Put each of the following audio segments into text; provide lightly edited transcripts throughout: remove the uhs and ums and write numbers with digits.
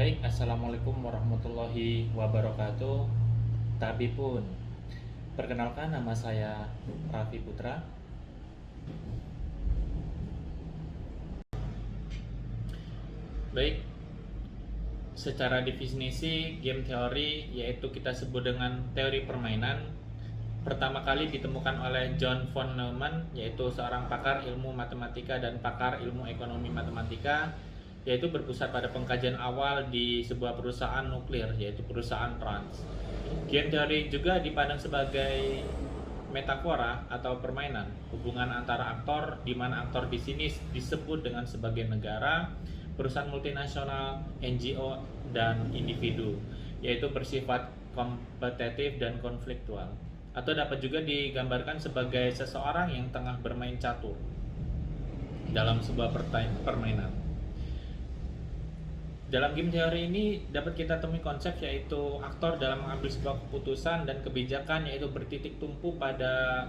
Baik, Assalamualaikum warahmatullahi wabarakatuh. Tapi pun, perkenalkan nama saya Raffi Putra. Baik, secara definisi game teori yaitu kita sebut dengan teori permainan. Pertama kali ditemukan oleh John von Neumann, yaitu seorang pakar ilmu matematika dan pakar ilmu ekonomi matematika, yaitu berpusat pada pengkajian awal di sebuah perusahaan nuklir, yaitu perusahaan Rand. Game teori juga dipandang sebagai metafora atau permainan hubungan antara aktor, di mana aktor di sini disebut dengan sebagai negara, perusahaan multinasional, NGO, dan individu, yaitu bersifat kompetitif dan konfliktual, atau dapat juga digambarkan sebagai seseorang yang tengah bermain catur dalam sebuah permainan. Dalam game teori ini dapat kita temui konsep yaitu aktor dalam mengambil sebuah keputusan dan kebijakan, yaitu bertitik tumpu pada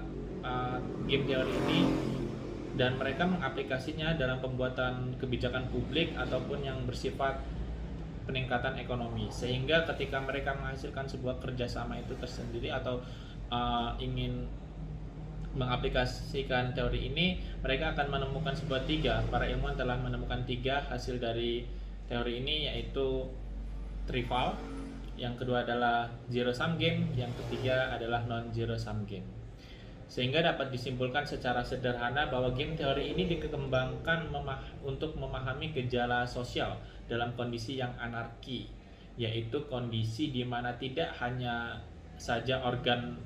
game teori ini, dan mereka mengaplikasinya dalam pembuatan kebijakan publik ataupun yang bersifat peningkatan ekonomi, sehingga ketika mereka menghasilkan sebuah kerjasama itu tersendiri atau ingin mengaplikasikan teori ini, mereka akan menemukan sebuah para ilmuwan telah menemukan tiga hasil dari teori ini, yaitu trivial, yang kedua adalah zero sum game, yang ketiga adalah non zero sum game. Sehingga dapat disimpulkan secara sederhana bahwa game teori ini dikembangkan untuk memahami gejala sosial dalam kondisi yang anarki, yaitu kondisi di mana tidak hanya saja organ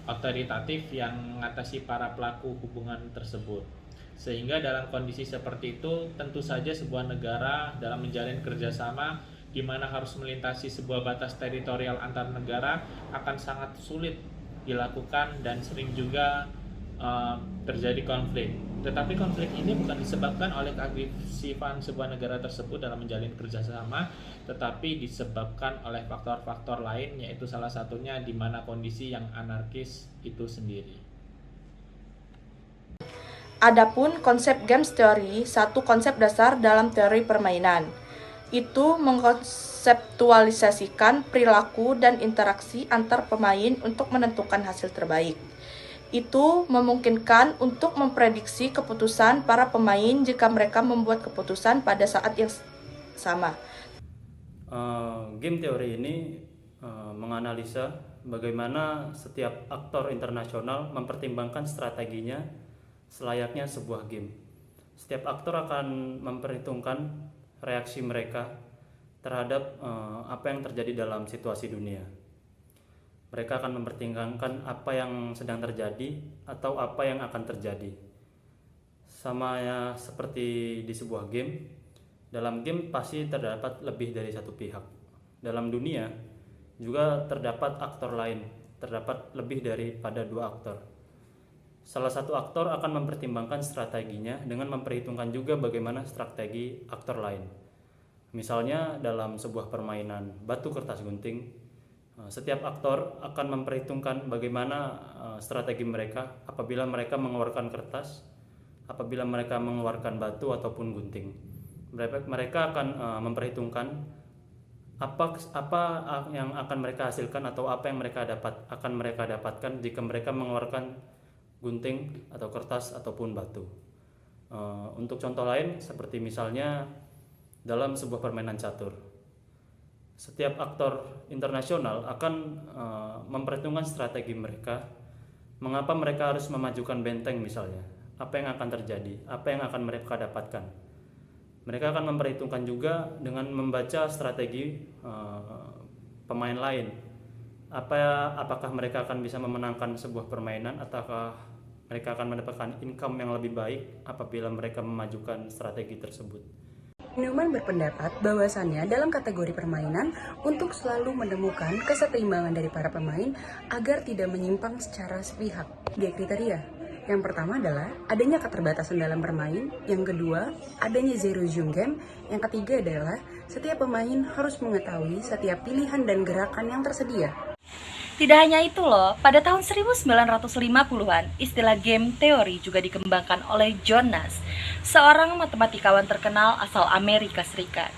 otoritatif yang mengatasi para pelaku hubungan tersebut. Sehingga dalam kondisi seperti itu, tentu saja sebuah negara dalam menjalin kerjasama di mana harus melintasi sebuah batas teritorial antar negara akan sangat sulit dilakukan, dan sering juga terjadi konflik. Tetapi konflik ini bukan disebabkan oleh keagresifan sebuah negara tersebut dalam menjalin kerjasama, tetapi disebabkan oleh faktor-faktor lain, yaitu salah satunya di mana kondisi yang anarkis itu sendiri. Adapun konsep games theory, satu konsep dasar dalam teori permainan. Itu mengkonseptualisasikan perilaku dan interaksi antar pemain untuk menentukan hasil terbaik. Itu memungkinkan untuk memprediksi keputusan para pemain jika mereka membuat keputusan pada saat yang sama. Game teori ini menganalisa bagaimana setiap aktor internasional mempertimbangkan strateginya selayaknya sebuah game. Setiap aktor akan memperhitungkan reaksi mereka terhadap apa yang terjadi dalam situasi dunia. Mereka akan mempertimbangkan apa yang sedang terjadi atau apa yang akan terjadi. Sama ya seperti di sebuah game, dalam game pasti terdapat lebih dari satu pihak. Dalam dunia juga terdapat aktor lain, terdapat lebih daripada dua aktor. Salah satu aktor akan mempertimbangkan strateginya dengan memperhitungkan juga bagaimana strategi aktor lain. Misalnya dalam sebuah permainan batu kertas gunting, setiap aktor akan memperhitungkan bagaimana strategi mereka apabila mereka mengeluarkan kertas, apabila mereka mengeluarkan batu ataupun gunting. Mereka akan memperhitungkan apa yang akan mereka hasilkan atau apa yang akan mereka dapatkan jika mereka mengeluarkan gunting atau kertas ataupun batu. Untuk contoh lain seperti misalnya dalam sebuah permainan catur, setiap aktor internasional akan memperhitungkan strategi mereka, mengapa mereka harus memajukan benteng misalnya, apa yang akan terjadi, apa yang akan mereka dapatkan. Mereka akan memperhitungkan juga dengan membaca strategi pemain lain. Apakah mereka akan bisa memenangkan sebuah permainan, ataukah mereka akan mendapatkan income yang lebih baik apabila mereka memajukan strategi tersebut. Neumann berpendapat bahwasannya dalam kategori permainan untuk selalu menemukan keseimbangan dari para pemain agar tidak menyimpang secara sepihak. 3 kriteria. Yang pertama adalah adanya keterbatasan dalam bermain, yang kedua adanya zero sum game, yang ketiga adalah setiap pemain harus mengetahui setiap pilihan dan gerakan yang tersedia. Tidak hanya itu loh, pada tahun 1950-an, istilah game teori juga dikembangkan oleh John Nash, seorang matematikawan terkenal asal Amerika Serikat.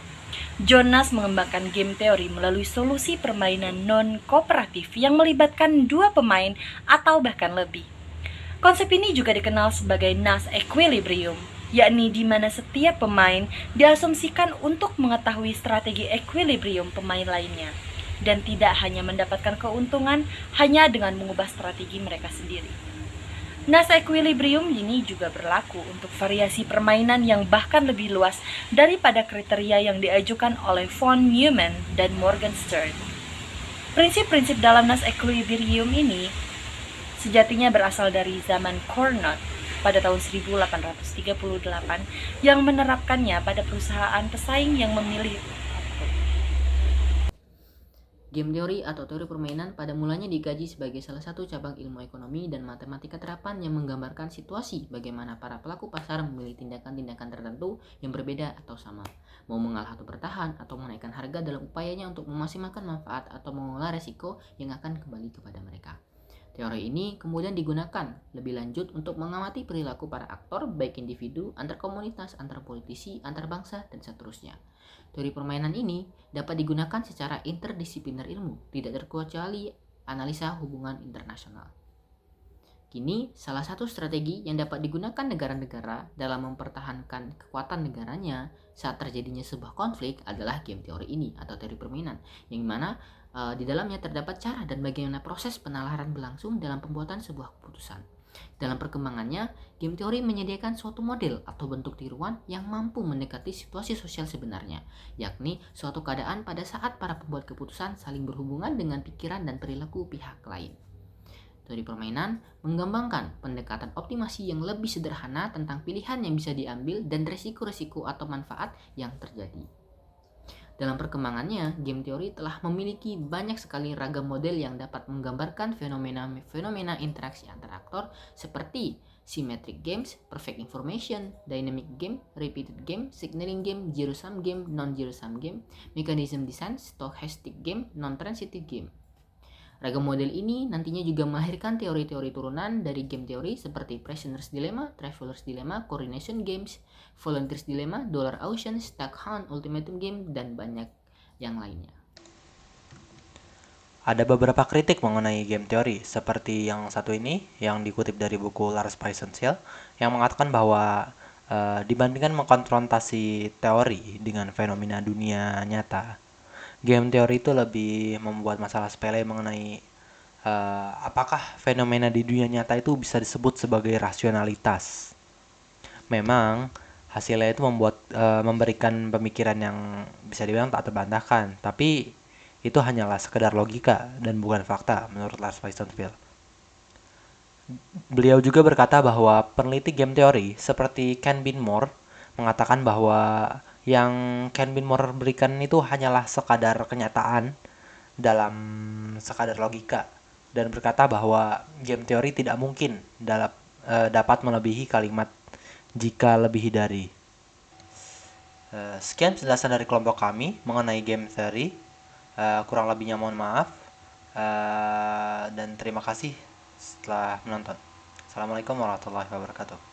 Jonas mengembangkan game teori melalui solusi permainan non-kooperatif yang melibatkan 2 pemain atau bahkan lebih. Konsep ini juga dikenal sebagai Nash Equilibrium, yakni di mana setiap pemain diasumsikan untuk mengetahui strategi equilibrium pemain lainnya, dan tidak hanya mendapatkan keuntungan hanya dengan mengubah strategi mereka sendiri. Nash Equilibrium ini juga berlaku untuk variasi permainan yang bahkan lebih luas daripada kriteria yang diajukan oleh von Neumann dan Morgenstern. Prinsip-prinsip dalam Nash Equilibrium ini sejatinya berasal dari zaman Carnot pada tahun 1838 yang menerapkannya pada perusahaan pesaing yang memilih. Game teori atau teori permainan pada mulanya dikaji sebagai salah satu cabang ilmu ekonomi dan matematika terapan yang menggambarkan situasi bagaimana para pelaku pasar memilih tindakan-tindakan tertentu yang berbeda atau sama, mau mengalah atau bertahan atau menaikkan harga dalam upayanya untuk memaksimalkan manfaat atau mengelola resiko yang akan kembali kepada mereka. Teori ini kemudian digunakan lebih lanjut untuk mengamati perilaku para aktor baik individu, antar komunitas, antar politisi, antar bangsa, dan seterusnya. Teori permainan ini dapat digunakan secara interdisipliner ilmu, tidak terkecuali analisa hubungan internasional. Kini, salah satu strategi yang dapat digunakan negara-negara dalam mempertahankan kekuatan negaranya saat terjadinya sebuah konflik adalah game teori ini atau teori permainan, yang mana di dalamnya terdapat cara dan bagaimana proses penalaran berlangsung dalam pembuatan sebuah keputusan. Dalam perkembangannya, game teori menyediakan suatu model atau bentuk tiruan yang mampu mendekati situasi sosial sebenarnya, yakni suatu keadaan pada saat para pembuat keputusan saling berhubungan dengan pikiran dan perilaku pihak lain. Teori permainan menggambarkan pendekatan optimasi yang lebih sederhana tentang pilihan yang bisa diambil dan resiko-resiko atau manfaat yang terjadi. Dalam perkembangannya, game teori telah memiliki banyak sekali ragam model yang dapat menggambarkan fenomena interaksi antar aktor seperti symmetric games, perfect information, dynamic game, repeated game, signaling game, zero-sum game, non-zero-sum game, mechanism design, stochastic game, non-transitive game. Ragam model ini nantinya juga melahirkan teori-teori turunan dari game teori seperti Prisoner's Dilemma, Traveler's Dilemma, Coordination Games, Volunteer's Dilemma, Dollar Auction, Stag Hunt, Ultimatum Game, dan banyak yang lainnya. Ada beberapa kritik mengenai game teori, seperti yang satu ini yang dikutip dari buku Lars Paisonsil yang mengatakan bahwa dibandingkan mengkonfrontasi teori dengan fenomena dunia nyata, game teori itu lebih membuat masalah sepele mengenai apakah fenomena di dunia nyata itu bisa disebut sebagai rasionalitas. Memang hasilnya itu memberikan pemikiran yang bisa dibilang tak terbantahkan, tapi itu hanyalah sekedar logika dan bukan fakta menurut Lars Weissenfeld. Beliau juga berkata bahwa peneliti game teori seperti Ken Binmore mengatakan bahwa yang Ken Binmore berikan itu hanyalah sekadar kenyataan dalam sekadar logika, dan berkata bahwa game teori tidak mungkin dapat melebihi kalimat jika lebih dari. Sekian penjelasan dari kelompok kami mengenai game teori. Kurang lebihnya mohon maaf, dan terima kasih setelah menonton. Assalamualaikum warahmatullahi wabarakatuh.